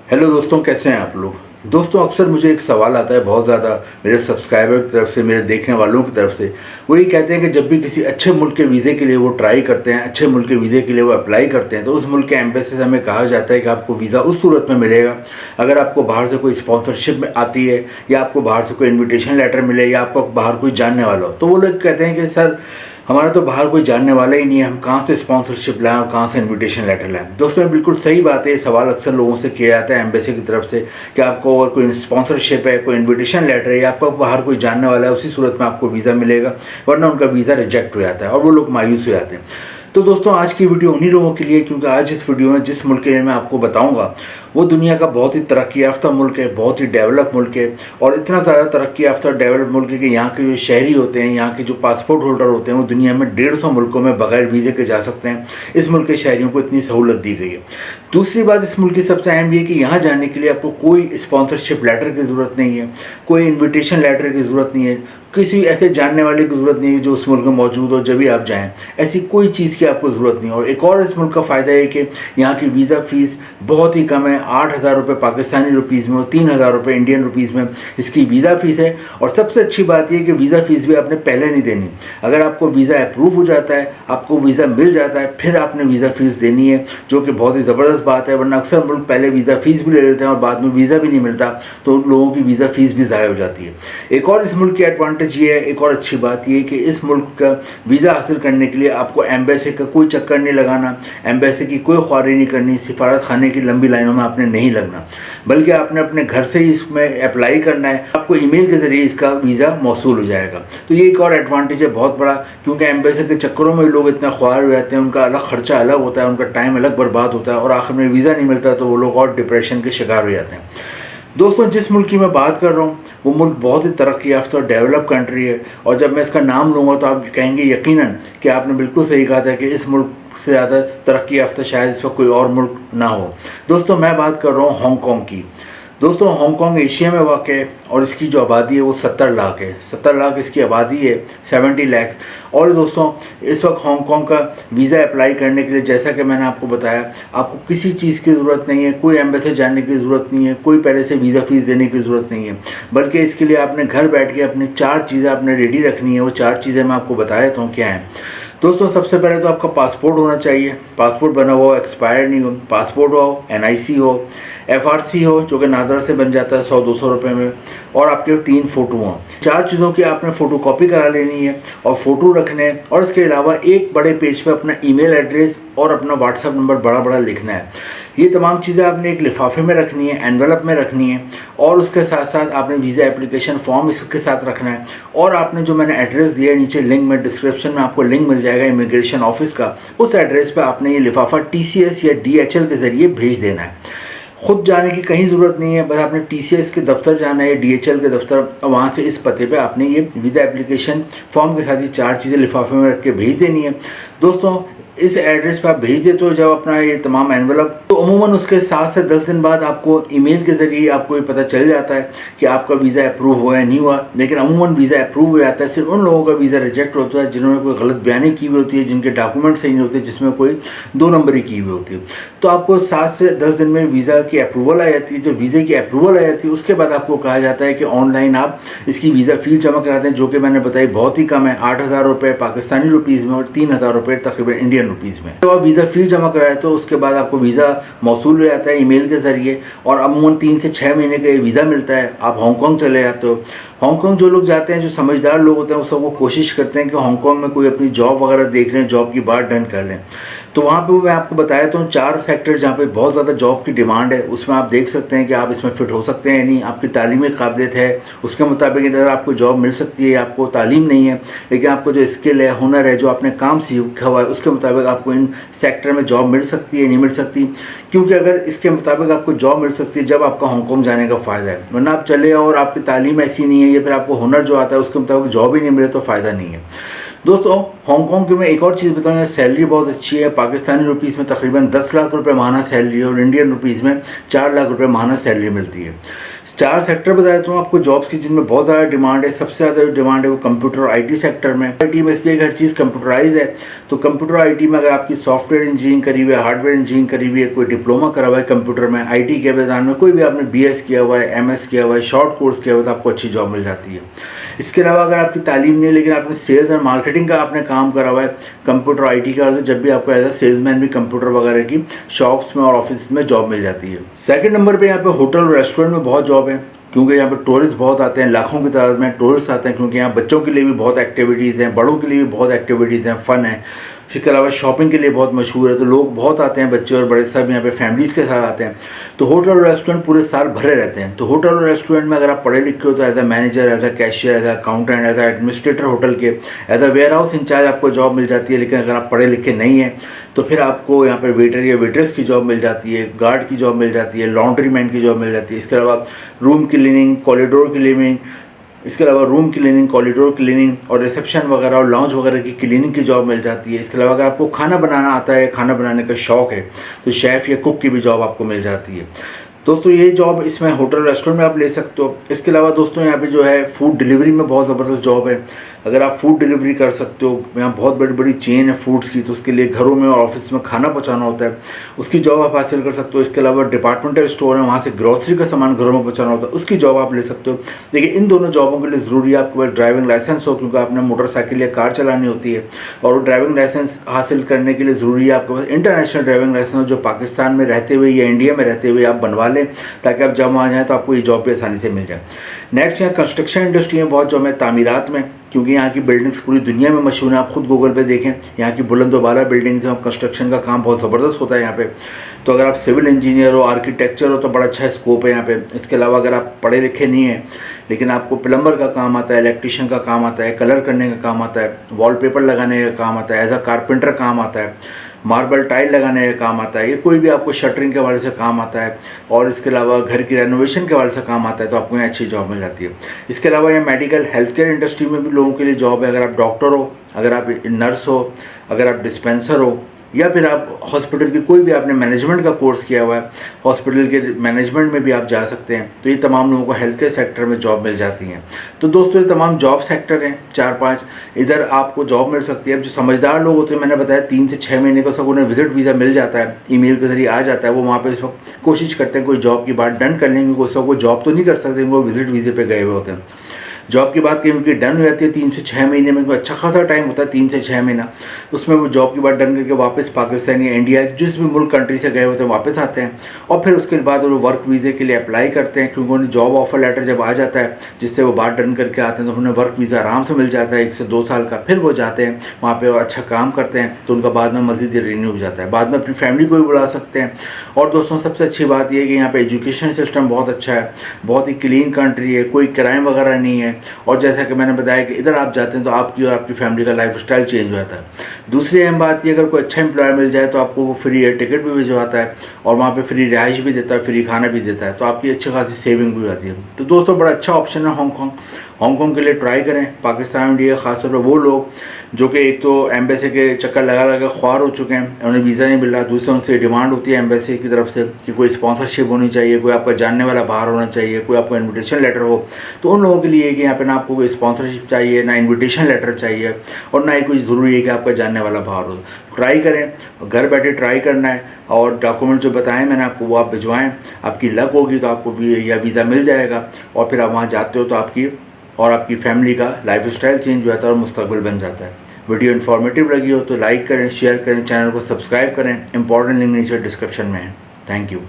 Hello दोस्तों, कैसे हैं आप लोग। दोस्तों, अक्सर मुझे एक सवाल आता है बहुत ज़्यादा मेरे सब्सक्राइबर की तरफ से, मेरे देखने वालों की तरफ से। वो ये कहते हैं कि जब भी किसी अच्छे मुल्क के वीज़े के लिए वो ट्राई करते हैं, अच्छे मुल्क के वीज़े के लिए वो अप्लाई करते हैं, तो उस मुल्क के एम्बेसी से हमें कहा जाता है कि आपको वीज़ा उस सूरत में मिलेगा अगर आपको बाहर से कोई स्पॉन्सरशिप में आती है, या आपको बाहर से कोई इन्विटेशन लेटर मिले, या आपको बाहर कोई जानने वाला हो। तो वो लोग कहते हैं कि सर, हमारा तो बाहर कोई जानने वाला ही नहीं है, हम कहाँ से स्पॉन्सरशिप लाएं और कहाँ से इनविटेशन लेटर लाएं। दोस्तों, बिल्कुल सही बात है। ये सवाल अक्सर लोगों से किया जाता है एम्बेसी की तरफ से कि आपको अगर कोई स्पॉन्सरशिप है, कोई इनविटेशन लेटर है, या आपको बाहर कोई जानने वाला है, उसी सूरत में आपको वीज़ा मिलेगा, वरना उनका वीज़ा रिजेक्ट हो जाता है और वो लोग मायूस हो जाते हैं। तो दोस्तों, आज की वीडियो उन्हीं लोगों के लिए, क्योंकि आज इस वीडियो में जिस मुल्क के लिए मैं आपको बताऊंगा वो दुनिया का बहुत ही तरक्की याफ्ता मुल्क है, बहुत ही डेवलप मुल्क है। और इतना ज़्यादा तरक्की याफ्ता डेवलप मुल्क है कि यहाँ के जो शहरी होते हैं, यहाँ के जो पासपोर्ट होल्डर होते हैं, वो दुनिया में 150 मुल्कों में बगैर वीज़े के जा सकते हैं। इस मुल्क के शहरियों को इतनी सहूलत दी गई है। दूसरी बात इस मुल्क की सबसे अहम ये है कि यहाँ जाने के लिए आपको कोई स्पॉन्सरशिप लेटर की ज़रूरत नहीं है, कोई इन्विटेशन लेटर की ज़रूरत नहीं है, किसी ऐसे जानने वाले की ज़रूरत नहीं है जो उस मुल्क में मौजूद हो जब भी आप जाएं। ऐसी कोई चीज़ की आपको ज़रूरत नहीं है। और एक और इस मुल्क का फ़ायदा है कि यहाँ की वीज़ा फ़ीस बहुत ही कम है। 8,000 रुपये पाकिस्तानी रुपीज़ में और 3,000 रुपये इंडियन रुपीज़ में इसकी वीज़ा फ़ीस है। और सबसे अच्छी बात यह कि वीज़ा फ़ीस भी आपने पहले नहीं देनी। अगर आपको वीज़ा अप्रूव हो जाता है, आपको वीज़ा मिल जाता है, फिर आपने वीज़ा फ़ीस देनी है, जो कि बहुत ही ज़बरदस्त बात है। वरना अक्सर मुल्क पहले वीज़ा फ़ीस भी ले लेते हैं और बाद में वीज़ा भी नहीं मिलता, तो लोगों की वीज़ा फ़ीस भी ज़ाया हो जाती है। एक और इस मुल्क की एडवांटेज ये है, एक और अच्छी बात ये है कि इस मुल्क का वीज़ा हासिल करने के लिए आपको एम्बेसी का कोई चक्कर नहीं लगाना, एम्बेसी की कोई ख्वारी नहीं करनी, सिफारत खाने की लंबी लाइनों में आपने नहीं लगना, बल्कि आपने अपने घर से ही इसमें अप्लाई करना है। आपको ईमेल के ज़रिए इसका वीज़ा मौसूल हो जाएगा। तो ये एक और एडवांटेज है बहुत बड़ा, क्योंकि एम्बेसी के चक्करों में लोग इतना ख्वार हो जाते हैं, उनका अलग खर्चा अलग होता है, उनका टाइम अलग बर्बाद होता है, और आखिर में वीज़ा नहीं मिलता तो वो लोग और डिप्रेशन के शिकार हो जाते हैं। दोस्तों, जिस मुल्क की मैं बात कर रहा हूँ वो मुल्क बहुत ही तरक्की याफ्ता और डेवलप कंट्री है। और जब मैं इसका नाम लूँगा तो आप कहेंगे यकीनन कि आपने बिल्कुल सही कहा था कि इस मुल्क से ज़्यादा तरक्की याफ्ता शायद इस वक्त कोई और मुल्क ना हो। दोस्तों, मैं बात कर रहा हूँ हांगकॉन्ग की। दोस्तों, हांगकॉन्ग एशिया में वाक़ है और इसकी जो आबादी है वो 70 लाख है। 70 लाख इसकी आबादी है, 70 लाख। और दोस्तों, इस वक्त हांगकॉन्ग का वीज़ा अप्लाई करने के लिए, जैसा कि मैंने आपको बताया, आपको किसी चीज़ की ज़रूरत नहीं है, कोई एम्बेसी जाने की ज़रूरत नहीं है, कोई पहले से वीज़ा फ़ीस देने की ज़रूरत नहीं है, बल्कि इसके लिए आपने घर बैठ के अपनी 4 चीज़ें आपने रेडी रखनी है। वो 4 चीज़ें मैं आपको बता देता हूँ क्या हैं। दोस्तों, सबसे पहले तो आपका पासपोर्ट होना चाहिए। पासपोर्ट बना हुआ हो, एक्सपायर्ड नहीं हो। पासपोर्ट हो, NIC हो, FRC हो, जो कि नादरा से बन जाता है 100-200 रुपये में, और आपके 3 फ़ोटो हों। 4 चीज़ों की आपने फ़ोटो कॉपी करा लेनी है और फ़ोटो रखने हैं। और इसके अलावा एक बड़े पेज पे अपना ईमेल एड्रेस और अपना व्हाट्सएप नंबर बड़ा बड़ा लिखना है। ये तमाम चीज़ें आपने एक लिफाफे में रखनी है, एनवेलप में रखनी है, और उसके साथ साथ आपने वीज़ा एप्लीकेशन फॉर्म इसके साथ रखना है। और आपने जो मैंने एड्रेस दिया है नीचे लिंक में, डिस्क्रिप्शन में आपको लिंक मिल जाएगा इमिग्रेशन ऑफिस का, उस एड्रेस पर आपने ये लिफाफा TCS या DHL के ज़रिए भेज देना है। खुद जाने की कहीं ज़रूरत नहीं है, बस आपने TCS के दफ्तर जाना है, DHL के दफ्तर, वहाँ से इस पते पे आपने ये वीज़ा एप्लीकेशन फॉर्म के साथ ये 4 चीज़ें लिफाफे में रख के भेज देनी है। दोस्तों, इस एड्रेस पर आप भेज देते हो जब अपना ये तमाम एनवेलप, तो अमूमन उसके 7 से 10 दिन बाद आपको ईमेल के ज़रिए आपको ये पता चल जाता है कि आपका वीज़ा अप्रूव हुआ या नहीं हुआ। लेकिन अमूमन वीज़ा अप्रूव हो जाता है। सिर्फ उन लोगों का वीज़ा रिजेक्ट होता है जिन्होंने कोई गलत बयानी की हुई होती है, जिनके डॉक्यूमेंट सही नहीं होते, जिसमें कोई 2 नंबरी की हुई होती है। तो आपको 7 से 10 दिन में वीज़ा की अप्रूवल आ जाती है। जब वीज़े की अप्रूवल आ जाती है उसके बाद आपको कहा जाता है कि ऑनलाइन आप इसकी वीज़ा फ़ीस जमा करा दें, जो कि मैंने बताई बहुत ही कम है, 8,000 रुपये पाकिस्तानी रुपीज़ में और 3,000 रुपये तकरीबन इंडियन रुपीज़ में। तो आप वीज़ा फ़ीस जमा कराए तो उसके बाद आपको वीज़ा मौसूल हो जाता है ईमेल के ज़रिए, और अमूमन 3 से 6 महीने का वीज़ा मिलता है। आप हांगकॉन्ग चले जाते हो। हांगकॉन्ग जो लोग जाते हैं, जो समझदार लोग होते हैं, वो सब वो कोशिश करते हैं कि हांगकॉन्ग में कोई अपनी जॉब वगैरह देख लें, जॉब की बात डन कर लें। तो वहाँ पे मैं आपको बताया तो 4 सेक्टर जहाँ पे बहुत ज़्यादा जॉब की डिमांड है, उसमें आप देख सकते हैं कि आप इसमें फ़िट हो सकते हैं या नहीं। आपकी तालीमी काबिलियत है, उसके मुताबिक इधर आपको जॉब मिल सकती है। आपको तालीम नहीं है लेकिन आपको जो स्किल है, हुनर है, जो आपने काम सीखा हुआ है, उसके मुताबिक आपको इन सेक्टर में जॉब मिल सकती है, नहीं मिल सकती। क्योंकि अगर इसके मुताबिक आपको जॉब मिल सकती है जब आपका हांगकॉन्ग जाने का फ़ायदा है, वरना आप चले और आपकी तालीम ऐसी नहीं है या फिर आपको हुनर जो आता है उसके मुताबिक जॉब ही नहीं मिले तो फ़ायदा नहीं है। दोस्तों, हांगकांग की मैं एक और चीज़ बताऊँ, यहाँ सैलरी बहुत अच्छी है। पाकिस्तानी रुपीज़ में तकरीबन 10 लाख रुपए माहाना सैलरी है और इंडियन रुपीज़ में 4 लाख रुपए माहाना सैलरी मिलती है। 4 सेक्टर बता देता हूँ आपको जॉब्स की जिनमें बहुत ज़्यादा डिमांड है। सबसे ज़्यादा जो डिमांड है वो कंप्यूटर और आईटी सेक्टर में। आईटी में इसलिए हर चीज़ कंप्यूटराइज है, तो कंप्यूटर आईटी में अगर आपकी सॉफ्टवेयर इंजीनियरिंग करी हुई है, हार्डवेयर इंजीनियरिंग करी हुई है, कोई डिप्लोमा करा हुआ है कंप्यूटर में, आईटी के मैदान में कोई भी आपने बीएस किया हुआ है, एमएस किया हुआ है, शॉर्ट कोर्स किया हुआ है, तो आपको अच्छी जॉब मिल जाती है। इसके अलावा अगर आपकी तालीम नहीं है लेकिन आपने सेल्स और मार्केटिंग का आपने काम करा हुआ है कंप्यूटर आईटी का, तो जब भी आपको एज अ सेल्समैन भी कंप्यूटर वगैरह की शॉप्स में और ऑफिस में जॉब मिल जाती है। सेकंड नंबर पे यहाँ पे होटल और रेस्टोरेंट में बहुत जॉब है, क्योंकि यहाँ पे टूरिस्ट बहुत आते हैं, लाखों की तादाद में टूरिस्ट आते हैं, क्योंकि यहाँ बच्चों के लिए भी बहुत एक्टिविटीज़ हैं, बड़ों के लिए भी बहुत एक्टिविटीज़ हैं, फ़न है। इसके अलावा शॉपिंग के लिए बहुत मशहूर है, तो लोग बहुत आते हैं, बच्चे और बड़े सब यहाँ पे फैमिलीज़ के साथ आते हैं। तो होटल और रेस्टोरेंट पूरे साल भरे रहते हैं। तो होटल और रेस्टोरेंट में अगर आप पढ़े लिखे हो तो as a manager, as a cashier, as a accountant, as a administrator hotel के, as a warehouse incharge आपको जॉब मिल जाती है। लेकिन अगर आप पढ़े लिखे नहीं हैं तो फिर आपको यहाँ पर वेटर या वेट्रेस की जॉब मिल जाती है, गार्ड की जॉब मिल जाती है, लॉन्ड्री मैन की जॉब मिल जाती है। इसके अलावा रूम क्लीनिंग, कॉरिडोर क्लीनिंग, इसके अलावा रूम क्लीनिंग, कॉरिडोर क्लीनिंग और रिसेप्शन वगैरह और लॉन्च वगैरह की क्लीनिंग की जॉब मिल जाती है। इसके अलावा अगर आपको खाना बनाना आता है, खाना बनाने का शौक़ है, तो शेफ़ या कुक की भी जॉब आपको मिल जाती है। दोस्तों ये जॉब इसमें होटल रेस्टोरेंट में आप ले सकते हो। इसके अलावा दोस्तों यहाँ पे जो है फूड डिलीवरी में बहुत ज़बरदस्त जॉब है। अगर आप फूड डिलीवरी कर सकते हो, यहाँ बहुत बड़ी बड़ी चेन है फूड्स की, तो उसके लिए घरों में और ऑफिस में खाना पहुँचाना होता है, उसकी जॉब आप हासिल कर सकते हो। इसके अलावा डिपार्टमेंटल स्टोर है, वहाँ से ग्रॉसरी का सामान घरों में पहुँचाना होता है, उसकी जॉब आप ले सकते हो। देखिए इन दोनों जॉबों के लिए ज़रूरी है आपके पास ड्राइविंग लाइसेंस हो, क्योंकि आपने मोटरसाइकिल या कार चलानी होती है, और ड्राइविंग लाइसेंस हासिल करने के लिए ज़रूरी है आपके पास इंटरनेशनल ड्राइविंग लाइसेंस हो, जो पाकिस्तान में रहते हुए या इंडिया में रहते हुए आप बनवा लें, ताकि आप जब वहाँ जाएँ तो आपको ये जॉब भी आसानी से मिल जाए। नेक्स्ट यहाँ कंस्ट्रक्शन इंडस्ट्री में बहुत जॉब है, तामीरात में, क्योंकि यहाँ की बिल्डिंग्स पूरी दुनिया में मशहूर है। आप खुद गूगल पे देखें, यहाँ की बुलंद वाला बिल्डिंग्स हैं और कंस्ट्रक्शन का काम बहुत ज़बरदस्त होता है यहाँ पे। तो अगर आप सिविल इंजीनियर हो, आर्किटेक्चर हो, तो बड़ा अच्छा स्कोप है यहाँ पे। इसके अलावा अगर आप पढ़े लिखे नहीं हैं लेकिन आपको प्लम्बर का काम आता है, इलेक्ट्रिशियन का काम आता है, कलर करने का काम आता है, वॉलपेपर लगाने का काम आता है, एज अ कारपेंटर काम आता है, मार्बल टाइल लगाने का काम आता है, ये कोई भी आपको शटरिंग के हवाले से काम आता है, और इसके अलावा घर की रेनोवेशन के हवाले से काम आता है, तो आपको यहाँ अच्छी जॉब मिल जाती है। इसके अलावा ये मेडिकल हेल्थ केयर इंडस्ट्री में भी लोगों के लिए जॉब है। अगर आप डॉक्टर हो, अगर आप नर्स हो, अगर आप डिस्पेंसर हो, या फिर आप हॉस्पिटल की कोई भी आपने मैनेजमेंट का कोर्स किया हुआ है, हॉस्पिटल के मैनेजमेंट में भी आप जा सकते हैं, तो ये तमाम लोगों को हेल्थ केयर सेक्टर में जॉब मिल जाती हैं। तो दोस्तों ये तमाम जॉब सेक्टर हैं 4-5, इधर आपको जॉब मिल सकती है। अब जो समझदार लोग होते हैं, मैंने बताया 3 से 6 महीने का सब उन्हें विजिट वीज़ा मिल जाता है, ईमेल के जरिए आ जाता है। वो वहाँ पर इस वक्त कोशिश करते हैं कोई जॉब की बात डन कर लेंगे, कोई सब को जॉब तो नहीं कर सकते, वो विजिट वीज़े पर गए हुए होते हैं। जॉब की बात कहीं उनकी डन हो जाती है 3 से 6 महीने में, अच्छा खासा टाइम होता है 3 से 6 महीना, उसमें वो जॉब की बात डन करके वापस पाकिस्तान या इंडिया जिस भी मुल्क कंट्री से गए होते हैं वापस आते हैं, और फिर उसके बाद वो वर्क वीज़े के लिए अप्लाई करते हैं, क्योंकि उन्हें जॉब ऑफर लेटर जब आ जाता है जिससे वो बात डन करके आते हैं, तो उन्हें वर्क वीज़ा आराम से मिल जाता है 1 से 2 साल का। फिर वो जाते हैं वहाँ पर, वो अच्छा काम करते हैं, तो उनका बाद में मज़ीद रिन्यू हो जाता है, बाद में अपनी फैमिली को भी बुला सकते हैं। और दोस्तों सबसे अच्छी बात यह है कि यहाँ पर एजुकेशन सिस्टम बहुत अच्छा है, बहुत ही क्लीन कंट्री है, कोई क्राइम वगैरह नहीं है, और जैसा कि मैंने बताया कि इधर आप जाते हैं तो आपकी और आपकी फैमिली का लाइफस्टाइल चेंज हो जाता है। दूसरी अहम बात ये, अगर कोई अच्छा एम्प्लॉयर मिल जाए तो आपको वो फ्री एयर टिकट भी भिजवाता है, और वहाँ पे फ्री रिहाइश भी देता है, फ्री खाना भी देता है, तो आपकी अच्छी खासी सेविंग भी हो जाती है। तो दोस्तों बड़ा अच्छा ऑप्शन है हांगकांग। हांगकांग के लिए ट्राई करें। पाकिस्तान इंडिया ख़ासतौर पर वो लोग जो कि एक तो एम्बेसी के चक्कर लगा लगा ख्वार हो चुके हैं, उन्हें वीज़ा नहीं मिल रहा, दूसरे उनसे डिमांड होती है एम्बेसी की तरफ से कि कोई स्पॉन्सरशिप होनी चाहिए, कोई आपका जानने वाला बाहर होना चाहिए, कोई आपका इन्विटेशन लेटर हो। तो उन लोगों के लिए कि यहाँ पे ना आपको कोई स्पॉन्सरशिप चाहिए, ना इन्विटेशन लेटर चाहिए, और ना ही कोई ज़रूरी है कि आपका जानने वाला बाहर हो। ट्राई करें, घर बैठे ट्राई करना है, और डॉक्यूमेंट जो बताएं मैंने आपको वो आप भिजवाएँ। आपकी लक होगी तो आपको वीज़ा मिल जाएगा, और फिर आप वहाँ जाते हो तो आपकी और आपकी फैमिली का लाइफस्टाइल चेंज हो जाता है और मुस्तकबिल बन जाता है। वीडियो इन्फॉर्मेटिव लगी हो तो लाइक करें, शेयर करें, चैनल को सब्सक्राइब करें। इंपॉर्टेंट लिंक नीचे डिस्क्रिप्शन में है। Thank you.